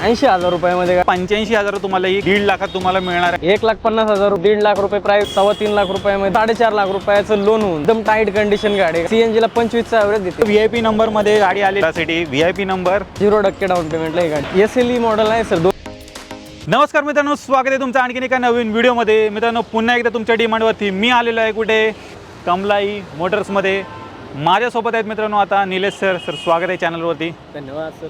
80,000 रुपयामध्ये 85,000 तुम्हाला ही 1.5 लाखात तुम्हाला मिळणार आहे. 1,50,000 1.5 लाख रुपये प्राइस, 3.25 लाख रुपयामध्ये 4.5 लाख रुपयाचं लोन होऊन एकदम टाईट कंडिशन गाडी. सीएनजी ला 25चा ॲव्हरेज देते. VIP नंबर मध्ये गाडी आली त्यासाठी VIP नंबर 0% डाऊन पेमेंटला ही गाडी. SLE मॉडेल आहे सर. नमस्कार मित्रांनो, स्वागत आहे तुमचं आणखीन एका नवीन व्हिडिओमध्ये. मित्रांनो, पुन्हा एकदा तुमच्या डिमांडवरती मी आलेलो आहे कुठे, कमलाई मोटर्समध्ये. माझ्यासोबत आहेत मित्रांनो आता निलेश सर. स्वागत आहे चॅनलवरती. धन्यवाद सर.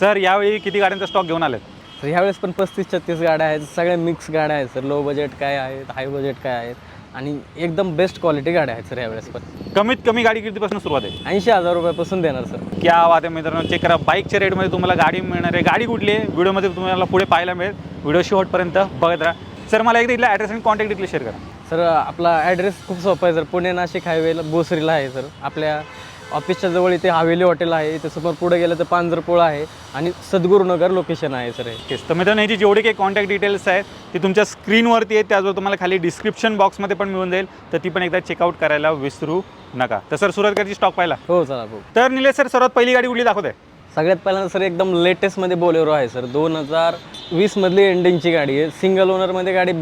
सर, यावेळी किती गाड्यांचा स्टॉक घेऊन आलेत? तर ह्यावेळेस पण 35-36 गाड्या आहेत. सगळ्या मिक्स गाड्या आहेत सर. लो बजेट काय आहेत, हाय बजेट काय आहेत आणि एकदम बेस्ट क्वालिटी गाड्या आहेत सर ह्यावेळेस पण. कमीत कमी गाडी कितीपासून सुरुवात आहे? 80,000 रुपयापासून देणार सर. क्या बात आहे मित्रांनो, चेक करा. बाईकच्या रेटमध्ये तुम्हाला गाडी मिळणार आहे. गाडी कुठली आहे व्हिडिओमध्ये तुम्हाला पुढे पाहायला मिळेल. व्हिडिओ शेवटपर्यंत बघत राहा. सर, मला एकदा इथला ॲड्रेस आणि कॉन्टॅक्ट डिटेल शेअर करा. सर, आपला ॲड्रेस खूप सोपा आहे सर. पुणे नाशिक हायवेला बोसरीला आहे सर. आपल्या ऑफिसच्या जवळ इथे हवेली हॉटेल आहे. इथे समोर पुढे गेलं तर पांजरपोळ आहे आणि सद्गुरुनगर लोकेशन आहे सर हे. तर मित्रांनो, याची जेवढे काही कॉन्टॅक्ट डिटेल्स आहेत ती तुमच्या स्क्रीनवरती आहेत. त्याचबरोबर तुम्हाला खाली डिस्क्रिप्शन बॉक्समध्ये पण मिळून जाईल. तर ती पण एकदा चेकआउट करायला विसरू नका. तर सर, सुरुवात करायची स्टॉक पाहिला? हो चला भाऊ. तर निलेश सर, सर्वात पहिली गाडी कुठली दाखवत आहे? सगळ्यात पहिल्यांदा सर एकदम लेटेस्टमध्ये बोलेरो आहे सर. 2020 मधली एंडिंगची गाडी आहे. सिंगल ओनरमध्ये गाडी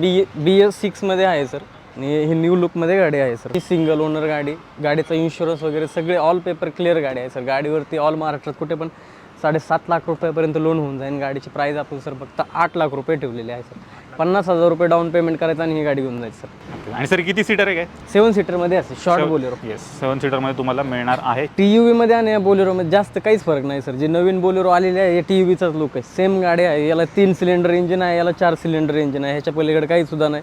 BS6 मध्ये आहे सर. आणि ही न्यू लुकमध्ये गाडी आहे सर. ही सिंगल ओनर गाडी. गाडीचा इन्शुरन्स वगैरे सगळे ऑल पेपर क्लिअर गाडी आहे सर. गाडीवरती ऑल महाराष्ट्रात कुठे पण 7.5 लाख रुपयापर्यंत लोन होऊन जाईल. गाडीची प्राईस आपण सर फक्त 8 लाख रुपये ठेवलेली आहे सर. 50,000 रुपये डाऊन पेमेंट करायचं आणि ही गाडी घेऊन जायची सर. आणि सर, किती सीटर आहे? काय 7 सीटरमध्ये असते शॉर्ट बोलेरो. येस, 7 सीटरमध्ये तुम्हाला मिळणार आहे. TUVमध्ये आणि या बोलेरोमध्ये जास्त काहीच फरक नाही सर. जे नवीन बोलेरो आलेले आहे हे TUVचाच लुक आहे. सेम गाडी आहे. याला 3 सिलेंडर इंजिन आहे, याला 4 सिलेंडर इंजिन आहे. ह्याच्या पलीकडे काही सुद्धा नाही.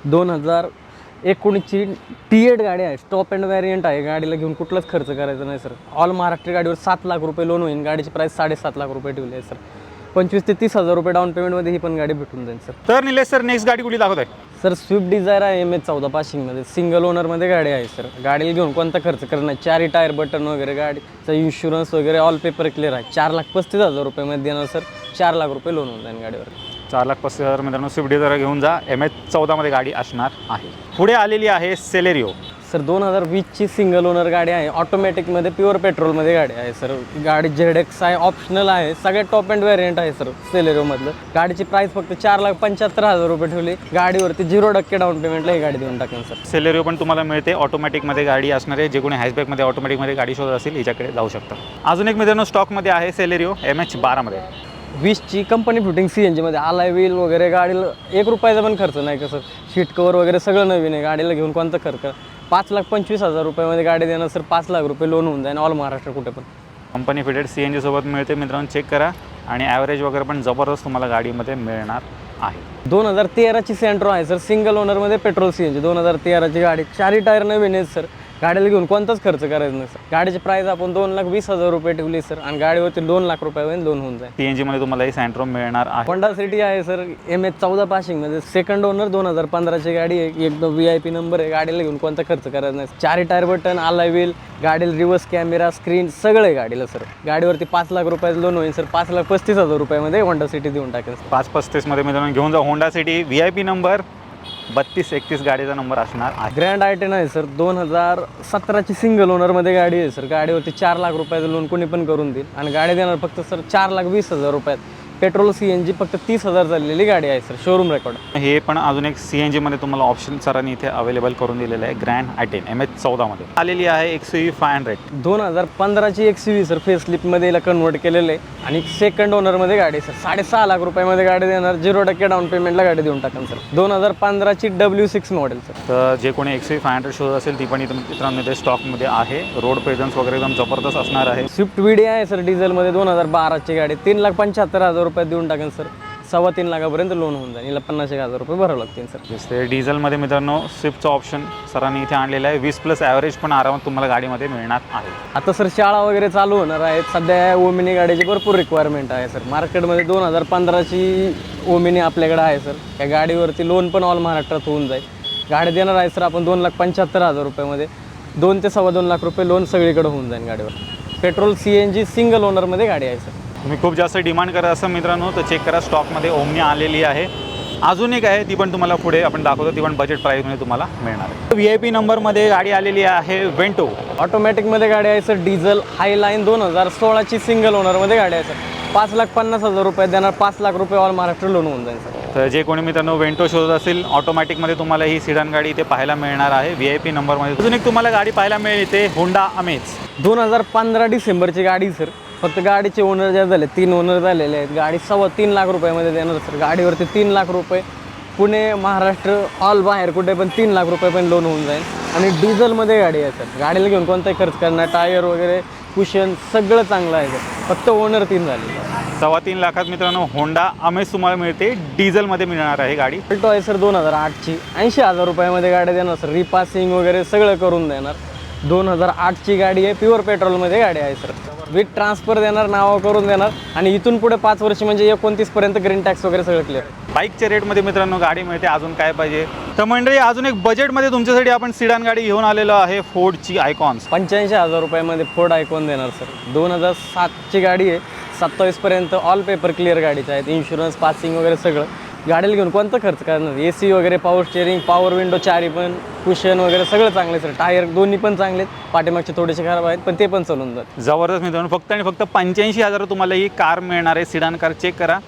2019ची T8 गाडी आहे. टॉप अँड व्हॅरियंट आहे. गाडीला घेऊन कुठलाच खर्च करायचा नाही सर. ऑल महाराष्ट्र गाडीवर 7 लाख रुपये लोन होईल. गाडीची प्राईस 7.5 लाख रुपये ठेवली आहे सर. 25,000 ते 30,000 रुपये डाऊन पेमेंटमध्ये ही पण गाडी भेटून जाईल सर. तर निलेश सर, नेक्स्ट गाडी कुठली दाखवत आहे? सर, स्विफ्ट डिझायर आहे MH14 पासिंगमध्ये. सिंगल ओनरमध्ये गाडी आहे सर. गाडीला घेऊन कोणता खर्च करणार नाही. 4 टायर बटन वगैरे, गाडीचा इन्शुरन्स वगैरे ऑल पेपर क्लिअर आहे. 4,35,000 रुपयामध्ये देणार सर. 4 लाख रुपये लोन होऊन जाईल गाडीवर. 4,35,000 मित्रांनो, स्विफ्ट डिझायर घेऊन जा. MH14 मध्ये गाडी असणार आहे. पुढे आलेली आहे सेलेरिओ. सर, 2020ची सिंगल ओनर गाडी आहे. ऑटोमॅटिकमध्ये प्युअर पेट्रोलमध्ये गाडी आहे सर. गाडी ZX आहे, ऑप्शनल आहे. सगळ्यात टॉप अँड व्हॅरियंट आहे सर सेलेरिओमधलं. गाडीची प्राईस फक्त 4,75,000 रुपये ठेवली. गाडीवरती 0% डाऊन पेमेंटला ही गाडी देऊन टाकेल सर. सेलेरिओ पण तुम्हाला मिळते. ऑटोमॅटिकमध्ये गाडी असणार आहे. जे कोणी हॅशबॅकमध्ये ऑटोमॅटिकमध्ये गाडी शोधत असेल हिच्याकडे जाऊ शकता. अजून एक मित्रांनो स्टॉकमध्ये आहे सेलेरिओ MH12 मध्ये. 20ची कंपनी फिटिंग CNGमध्ये. आलाय व्हील वगैरे गाडीला 1 रुपयाचा पण खर्च नाही का सर. सीट कवर वगैरे सगळं नवीन आहे. गाडीला घेऊन कोणता खर्च? 5,25,000 रुपयामध्ये गाडी देणार सर. 5 लाख रुपये लोन होऊन जाईल ऑल महाराष्ट्र कुठे पण. कंपनी फिटेड CNG सोबत मिळते मित्रांनो, चेक करा. आणि ॲव्हरेज वगैरे पण जबरदस्त तुम्हाला गाडीमध्ये मिळणार आहे. 2013ची सेंट्रो आहे सर. सिंगल ओनरमध्ये पेट्रोल CNG. 2013ची गाडी. 4 टायर नवीन आहेत सर. गाडीला घेऊन कोणताच खर्च करायचा नाही सर. गाडीची प्राईस आपण 2,20,000 रुपये ठेवली सर. आणि गाडीवरती 2 लाख रुपयापर्यंत लोन होऊन जाईल. CNG मध्ये तुम्हाला ही सेंट्रो मिळणार आहे. होंडा सिटी आहे सर. MH14 पासिंगमध्ये. Second owner. 2015ची गाडी आहे. एकदम VIP नंबर आहे. गाडीला घेऊन कोणता खर्च करायचा नाही. 4 टायर बटन, आलाय व्हील, गाडीला रिव्हर्स कॅमेरा, स्क्रीन सगळं आहे गाडीला सर. गाडीवरती 5 लाख रुपयाचं लोन होईल सर. 5,35,000 रुपयामध्ये होंडा सिटी देऊन टाकेल. 5,35 मध्ये मित्रांनो घेऊन जा होंडा सिटी. VIP नंबर 3231 गाडीचा नंबर असणार आहे. ग्रँड I10 आहे सर. 2017ची सिंगल ओनरमध्ये गाडी आहे सर. गाडीवरती 4 लाख रुपयाचं लोन कोणी पण करून देईल. आणि गाडी देणार फक्त सर 4,20,000 रुपयात. पेट्रोल CNG फक्त 30,000 चाललेली गाडी आहे सर. Showroom record. हे पण अजून एक CNG मध्ये तुम्हाला ऑप्शन सरांनी इथे अवेलेबल करून दिलेलं आहे. ग्रँड I10 MH14 मध्ये आलेली आहे. XUV 500. 2015ची XUV सर. फेसलिफ्टमध्ये याला कन्वर्ट केलेलं आहे. आणि सेकंड ओनरमध्ये गाडी सर. 6.5 लाख रुपयामध्ये गाडी देणार. 0% डाऊन पेमेंटला गाडी देऊन टाकेल सर. 2015ची W6 model sir. तर जे कोणी XUV 500 शोधत असेल ती पण इथं मित्रांनो इथे स्टॉकमध्ये आहे. रोड प्रेझन्स वगैरे एकदम जबरदस्त असणार आहे. स्विफ्ट VD आहे सर. डिझेलमध्ये. 2012ची गाडी. 3,75,000 रुपये देऊन टाकेल सर. 3.25 लाखापर्यंत लोन होऊन जाईल. 50,000 रुपये भरावं लागतील सर. ते डिझेलमध्ये मित्रांनो स्विफ्टचा ऑप्शन सरांनी इथे आणलेला आहे. 20+ ॲव्हरेज पण आरामात तुम्हाला गाडीमध्ये मिळणार आहे. आता सर शाळा वगैरे चालू होणार आहेत. सध्या ओमिनी गाडीची भरपूर रिक्वायरमेंट आहे सर. मार्केटमध्ये 2015ची ओमिनी आपल्याकडे आहे सर. या गाडीवरती लोन पण ऑल महाराष्ट्रात होऊन जाईल. गाडी देणार आहे सर आपण 2,75,000 रुपयामध्ये. 2 ते 2.25 लाख रुपये लोन सगळीकडे होऊन जाईल गाडीवर. पेट्रोल CNG सिंगल ओनरमध्ये गाडी आहे सर. तुम्ही खूप जास्त डिमांड करा असं मित्रांनो तर चेक करा. स्टॉकमध्ये ओमनी आलेली आहे. अजून एक आहे ती पण तुम्हाला पुढे आपण दाखवतो. ती पण बजेट प्राईसमध्ये तुम्हाला मिळणार आहे. VIP नंबरमध्ये गाडी आलेली आहे. वेंटो. ऑटोमॅटिकमध्ये गाडी आहे सर. डिझेल हायलाईन. 2016ची सिंगल ओनरमध्ये गाडी आहे सर. 5,50,000 रुपये देणार, 5 लाख रुपये ऑल महाराष्ट्र लोन होऊन जाईल सर. तर जे कोणी मित्रांनो वेंटो शोधत असेल ऑटोमॅटिकमध्ये तुम्हाला ही सिडान गाडी इथे पाहायला मिळणार आहे VIP नंबरमध्ये. अजून एक तुम्हाला गाडी पाहायला मिळेल इथे होंडा अमेज. 2015 डिसेंबरची गाडी सर. फक्त गाडीचे ओनर ज्या झाले 3 ओनर झालेले आहेत. गाडी 3.25 लाख रुपयामध्ये देणार सर. गाडीवरती 3 लाख रुपये पुणे महाराष्ट्र ऑल बाहेर कुठे पण 3 लाख रुपये पण लोन होऊन जाईल. आणि डिझेलमध्ये गाडी आहे सर. गाडीला घेऊन कोणताही खर्च करणार, टायर वगैरे कुशन सगळं चांगलं आहे सर. फक्त ओनर 3 झाले. 3.25 लाखात मित्रांनो होंडा अमेज तुम्हाला मिळते. डिझेलमध्ये मिळणार आहे गाडी. अल्टो आहे सर 2008ची. 80,000 रुपयामध्ये गाडी देणार सर. रिपासिंग वगैरे सगळं करून देणार. 2008ची गाडी आहे. प्युअर पेट्रोलमध्ये गाडी आहे सर. विथ ट्रान्सफर देणार, नावं करून देणार. आणि इथून पुढे 5 वर्ष म्हणजे 29 पर्यंत ग्रीन टॅक्स वगैरे सगळं क्लिअर. बाईकच्या रेटमध्ये मित्रांनो गाडी मिळते. अजून काय पाहिजे. तर मंडळी अजून एक बजेटमध्ये तुमच्यासाठी आपण सिडान गाडी घेऊन आलेलो आहे. फोर्डची आयकॉन्स. 85,000 रुपयामध्ये फोर्ड आयकॉन देणार सर. 2007ची गाडी आहे. 27 पर्यंत ऑल पेपर क्लिअर गाडीचे आहेत. इन्शुरन्स, पासिंग वगैरे सगळं. गाडीला घेऊन कोणतं खर्च करणार. AC वगैरे, पॉवर स्टेअरिंग, पॉवर विंडो, चारी पण, कुशन वगैरे सगळं चांगले सर. टायर दोन्ही पण चांगलेत. पाठीमागचे थोडेसे खराब आहेत पण ते पण चालून जातात. जबरदस्त मित्रांनो. फक्त आणि फक्त 85,000 तुम्हाला ही कार मिळणार आहे. सिडान कार चेक करा.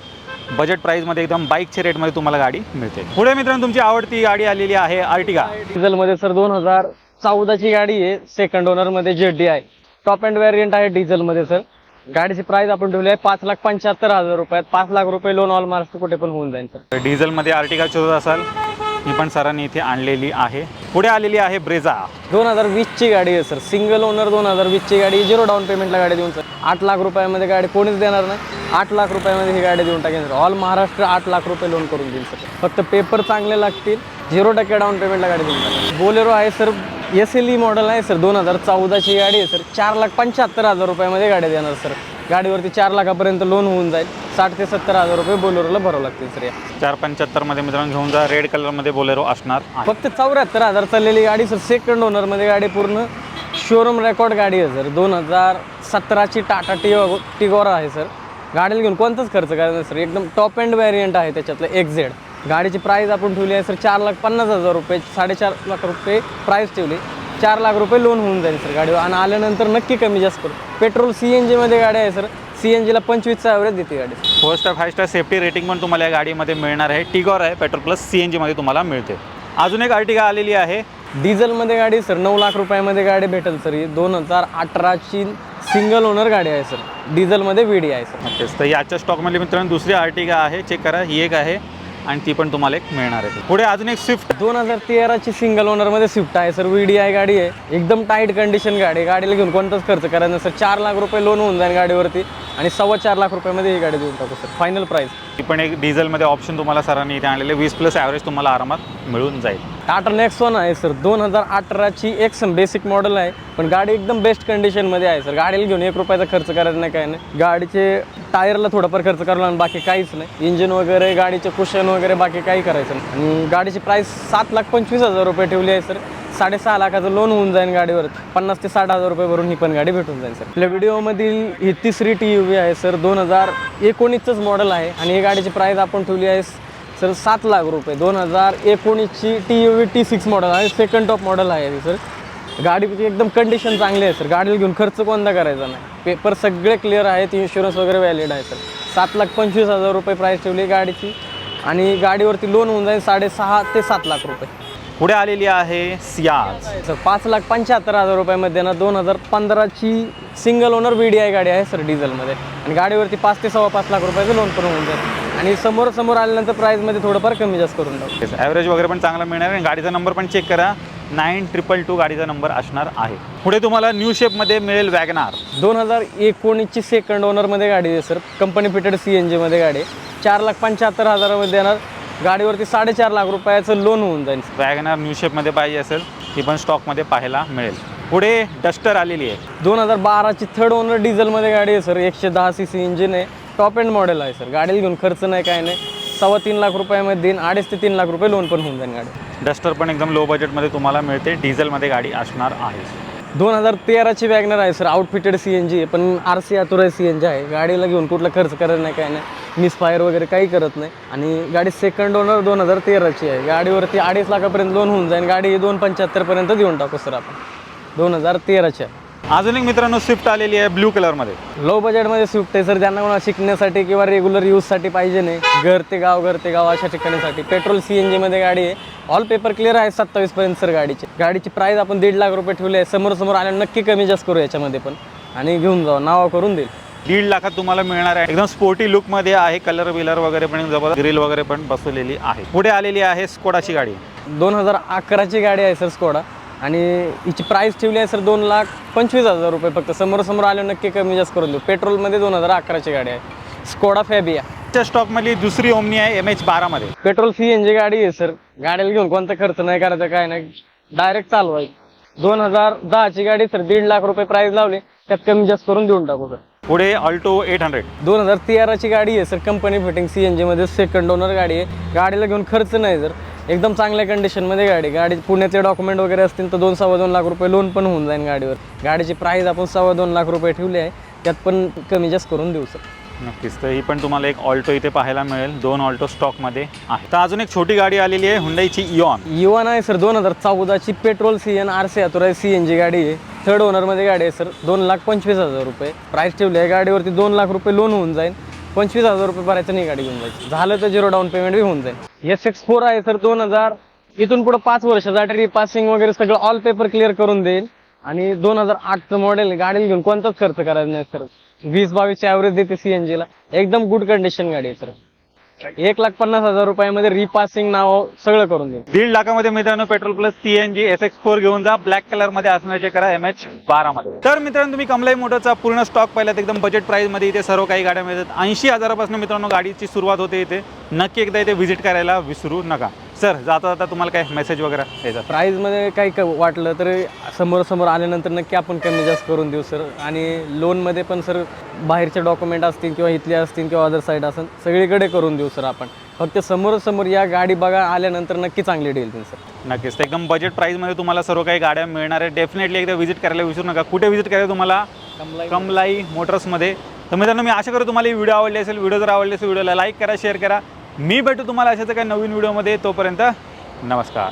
बजेट प्राईसमध्ये एकदम बाईकच्या रेटमध्ये तुम्हाला गाडी मिळते. पुढे मित्रांनो तुमची आवडती गाडी आलेली आहे अर्टिगा. डिझेलमध्ये सर 2014ची गाडी आहे. सेकंड ओनरमध्ये ZD आहे. टॉप अँड व्हेरियंट आहे डिझेलमध्ये सर. गाडीची प्राइस आपण ठेवली आहे 5,75,000 रुपयात. 5 लाख रुपये लोन ऑल महाराष्ट्र कुठे पण होऊन जाईल सर. डिझेलमध्ये अर्टिगा शोधत असाल ही पण सरांनी इथे आणलेली आहे. पुढे आलेली आहे ब्रेझा. 2020ची गाडी आहे सर. सिंगल ओनर 2020ची गाडी. 0 डाऊन पेमेंटला गाडी देऊन सर. 8 लाख रुपयामध्ये गाडी कोणीच देणार नाही. 8 लाख रुपयामध्ये ही गाडी देऊन टाकेल सर. ऑल महाराष्ट्र 8 लाख रुपये लोन करून देईल सर. फक्त पेपर चांगले लागतील. 0% डाऊन पेमेंटला गाडी देऊन टाकेल. बोलेरो आहे सर. SLE मॉडेल आहे सर. 2014ची गाडी आहे सर. 4,75,000 रुपयामध्ये गाडी देणार सर. गाडीवरती 4 लाखापर्यंत लोन होऊन जाईल. 60,000 ते 70,000 रुपये बोलेरोला भरावं लागतील सर. 475 मित्रांनो घेऊन जा. रेड कलरमध्ये बोलेरो असणार. फक्त 74,000 चाललेली गाडी सर. सेकंड ओनरमध्ये गाडी. पूर्ण शोरूम रेकॉर्ड गाडी आहे सर. 2017ची टाटा टिगोरा आहे सर. गाडीला घेऊन कोणताच खर्च करायचा सर. एकदम टॉप अँड व्हेरियंट आहे त्याच्यातलं XZ. गाडीची प्राइस आपण ठेवली आहे सर 4,50,000 रुपये. 4.5 लाख रुपये प्राइस ठेवली. 4 लाख रुपये लोन होऊन जाईल सर गाडीवर. आणि आल्यानंतर नक्की कमी जास्त करू. पेट्रोल CNGमध्ये गाडी आहे सर. CNGला 25चा ॲव्हरेज देते गाडी. 4 स्टार 5 स्टार सेफ्टी रेटिंग पण तुम्हाला या गाडीमध्ये मिळणार आहे. टिगोर आहे. पेट्रोल प्लस CNGमध्ये तुम्हाला मिळते. अजून एक अर्टिगा आलेली आहे डिझेलमध्ये गाडी सर. 9 लाख रुपयामध्ये गाडी भेटेल सर. ही 2018ची सिंगल ओनर गाडी आहे सर. डिझेलमध्ये VD आहे सर. ओके. तर याच्या स्टॉकमध्ये मित्रांनो दुसरी अर्टिगा आहे. चेक करा. ही एक आहे आणि ती पण तुम्हाला एक मिळणार आहे. पुढे अजून एक स्विफ्ट. 2013ची सिंगल ओनरमध्ये स्विफ्ट आहे सर. VD आहे गाडी आहे. एकदम टाईट कंडिशन गाडी. गाडीला घेऊन कोणताच खर्च करायचा सर. 4 लाख रुपये लोन होऊन जाईल गाडीवरती. आणि 4.25 लाख रुपयामध्ये ही गाडी देऊन टाकू सर. Final price. ती पण एक डिझेलमध्ये ऑप्शन तुम्हाला सरांनी इथे आणलेले. 20+ ॲव्हरेज तुम्हाला आरामात मिळून जाईल. टाटा नेक्सॉन आहे सर. 2018ची एक्सन बेसिक मॉडेल आहे. पण गाडी एकदम बेस्ट कंडिशनमध्ये आहे सर. गाडीला घेऊन 1 रुपयाचा खर्च करायचा नाही, काय नाही. गाडीचे टायरला थोडंफार खर्च करायला आणि बाकी काहीच नाही. इंजिन वगैरे, गाडीचे कुशन वगैरे बाकी काही करायचं नाही. आणि गाडीची प्राईस 7,25,000 रुपये ठेवली आहे सर. 6.5 लाखाचं लोन होऊन जाईल गाडीवर. 50,000 ते 60,000 रुपये भरून ही पण गाडी भेटून जाईल सर. आपल्या व्हिडिओमधील ही तिसरी TUV आहे सर. 2019चंच मॉडेल आहे. आणि ही गाडीची प्राईस आपण ठेवली आहे सर 7 लाख रुपये. 2019ची TUV T6 मॉडेल आहे. सेकंड टॉप मॉडेल आहे सर. गाडीची एकदम कंडिशन चांगली आहे सर. गाडीला घेऊन खर्च कोणता करायचा नाही. पेपर सगळे क्लिअर आहेत. इन्शुरन्स वगैरे व्हॅलिड आहे सर. 7,25,000 रुपये प्राईस ठेवली गाडीची. आणि गाडीवरती लोन होऊन जाईल 6.5 ते 7 लाख रुपये. पुढे आलेली आहे सियाज सर. 5,75,000 रुपयामध्ये ना. 2015ची सिंगल ओनर VD गाडी आहे सर डिझेलमध्ये. आणि गाडीवरती 5 ते 5.25 लाख रुपयाचं लोन पण होऊन जाईल. आणि समोर आल्यानंतर प्राईसमध्ये थोडंफार कमी जास्त करून टाकू. ॲव्हरेज वगैरे पण चांगला मिळणार आहे. गाडीचा नंबर पण चेक करा. 9222 गाडीचा नंबर असणार आहे. पुढे तुम्हाला न्यू शेपमध्ये मिळेल वॅगनार. 2019ची सेकंड ओनरमध्ये गाडी आहे सर. कंपनी फिटेड CNGमध्ये गाडी आहे. 4,75,000 देणार. गाडीवरती 4.5 लाख रुपयाचं लोन होऊन जाईल. वॅगनार न्यू शेपमध्ये पाहिजे असेल ती पण स्टॉकमध्ये पाहायला मिळेल. पुढे डस्टर आलेली आहे. 2012ची थर्ड ओनर डिझेलमध्ये गाडी आहे सर. 110 cc इंजिन आहे. टॉप एंड मॉडेल आहे सर. गाडीला घेऊन खर्च नाही, काय नाही. 3.25 लाख रुपयामध्ये देईन. 2.5 ते 3 लाख रुपये लोन पण होऊन जाईल गाडी. डस्टर पण एकदम लो बजेटमध्ये तुम्हाला मिळते. डिझेलमध्ये गाडी असणार आहे. 2013ची वॅगनर आहे सर. आउटफिटेड CNG आहे. पण RC ऑथोराइज CNG आहे. गाडीला घेऊन कुठला खर्च करत नाही, काय नाही. मिसफायर वगैरे काही करत नाही. आणि गाडी सेकंड ओनर 2013ची आहे. गाडीवरती 2.5 लाखापर्यंत लोन होऊन जाईल. गाडी 2,75,000 पर्यंत देऊन टाकू सर आपण. 2013ची आहे. अजून एक मित्रांनो स्विफ्ट आलेली आहे ब्ल्यू कलरमध्ये. लो बजेटमध्ये स्विफ्ट आहे सर, ज्यांना कोणा शिकण्यासाठी किंवा रेग्युलर यूजसाठी पाहिजे नाही, घर ते गाव अशा ठिकाणीसाठी. पेट्रोल CNG मध्ये गाडी आहे. ऑल पेपर क्लिअर आहे 27 पर्यंत सर गाडीची प्राइस आपण 1.5 लाख रुपये ठेवले आहे. समोर आल्यावर नक्की कमी जास्त करू याच्यामध्ये पण, आणि घेऊन जाऊ, नावा करून देईल. 1.5 लाखात तुम्हाला मिळणार आहे. एकदम स्पोर्टी लुक मध्ये आहे. कलर बिलर वगैरे पण जबरदस्त, ग्रिल वगैरे पण बसवलेली आहे. पुढे आलेली आहे स्कोडाची गाडी. 2011ची गाडी आहे सर स्कोडा, आणि हिची प्राइस ठेवली आहे सर 2,25,000 रुपये फक्त. समोर आल्यावर नक्की कमी जास्त करून देऊ. पेट्रोलमध्ये 2011ची गाडी आहे, स्कोडा फॅबिया. च्या स्टॉकमधली दुसरी ओमनी आहे MH12 मध्ये. पेट्रोल CNG गाडी आहे सर. गाडीला घेऊन कोणता खर्च नाही करायचा, काय नाही, डायरेक्ट चालवायची. 2010ची गाडी सर, 1.5 लाख रुपये प्राइस लावली, त्यात कमी जास्त करून देऊन टाकू सर. पुढे अल्टो 800. 2013ची गाडी आहे सर, कंपनी फिटिंग CNG मध्ये, सेकंड ओनर गाडी आहे. गाडीला घेऊन खर्च नाही सर, एकदम चांगल्या कंडिशनमध्ये गाडी पुण्याचे डॉक्युमेंट वगैरे असतील तर 2-2.25 लाख रुपये लोन पण होऊन जाईल गाडीवर. गाडीची प्राइस आपण 2.25 लाख रुपये ठेवली आहे, त्यात पण कमी जास्त करून देऊ सर. नक्कीच. तर ही पण तुम्हाला एक ऑल्टो इथे पाहायला मिळेल. 2 ऑल्टो स्टॉकमध्ये आहे. तर अजून एक छोटी गाडी आलेली आहे, हुंडाईची इऑन आहे सर. 2014ची petrol CN RC authorise CNG गाडी आहे. थर्ड ओनरमध्ये गाडी आहे सर. 2,25,000 रुपये प्राइस ठेवली आहे. गाडीवरती 2 लाख रुपये लोन होऊन जाईल. 25,000 रुपये भरायचं नाही, गाडी घेऊन जायची. झालं तर 0 डाऊन पेमेंट बी होऊन जाईल. SX4 आहे सर. 2000 इथून पुढे 5 वर्षासाठी रिपासिंग वगैरे सगळं ऑल पेपर क्लिअर करून देईल, आणि 2008चं मॉडेल. गाडीला घेऊन कोणताच खर्च करायचा नाही सर. 20-22 ॲव्हरेज देते CNG ला. एकदम गुड कंडिशन गाडी आहे सर. 1,50,000 रुपयामध्ये रिपासिंग नाव सगळं करून देईल. 1.5 लाखामध्ये मित्रांनो पेट्रोल प्लस CNG SX4 घेऊन जा. ब्लॅक कलर मध्ये असण्याचे करा MH12 मध्ये. तर मित्रांनो तुम्ही कमलाई मोटरचा पूर्ण स्टॉक पाहिलात. एकदम बजेट प्राइस मध्ये इथे सर्व काही गाड्या मिळतात. 80,000पासून मित्रांनो गाडीची सुरुवात होते इथे. नक्की एकदा इथे व्हिजिट करायला विसरू नका. सर जाता तुम्हाला काय मेसेज वगैरे यायचा? प्राईजमध्ये काही वाटलं तर समोर आल्यानंतर नक्की आपण कमी जास्त करून देऊ सर. आणि लोनमध्ये पण सर बाहेरचे डॉक्युमेंट असतील किंवा इथले असतील किंवा अदर साईड असेल, सगळीकडे करून देऊ सर आपण. फक्त समोर या गाडी बघा, आल्यानंतर नक्की चांगली डील देईल सर. नक्कीच. एकदम बजेट प्राईजमध्ये तुम्हाला सर्व काही गाड्या मिळणार आहे. डेफिनेटली एकदा व्हिजिट करायला विसरू नका. कुठे व्हिजिट करायला तुम्हाला? कमलाई मोटर्समध्ये. तर मित्रांनो मी आशा करतो तुम्हाला ही व्हिडिओ आवडली असेल. व्हिडिओ जर आवडली असेल व्हिडिओला लाईक करा, शेअर करा. मी भेटू तुम्हाला अशाच काही नवीन व्हिडिओमध्ये. तोपर्यंत नमस्कार.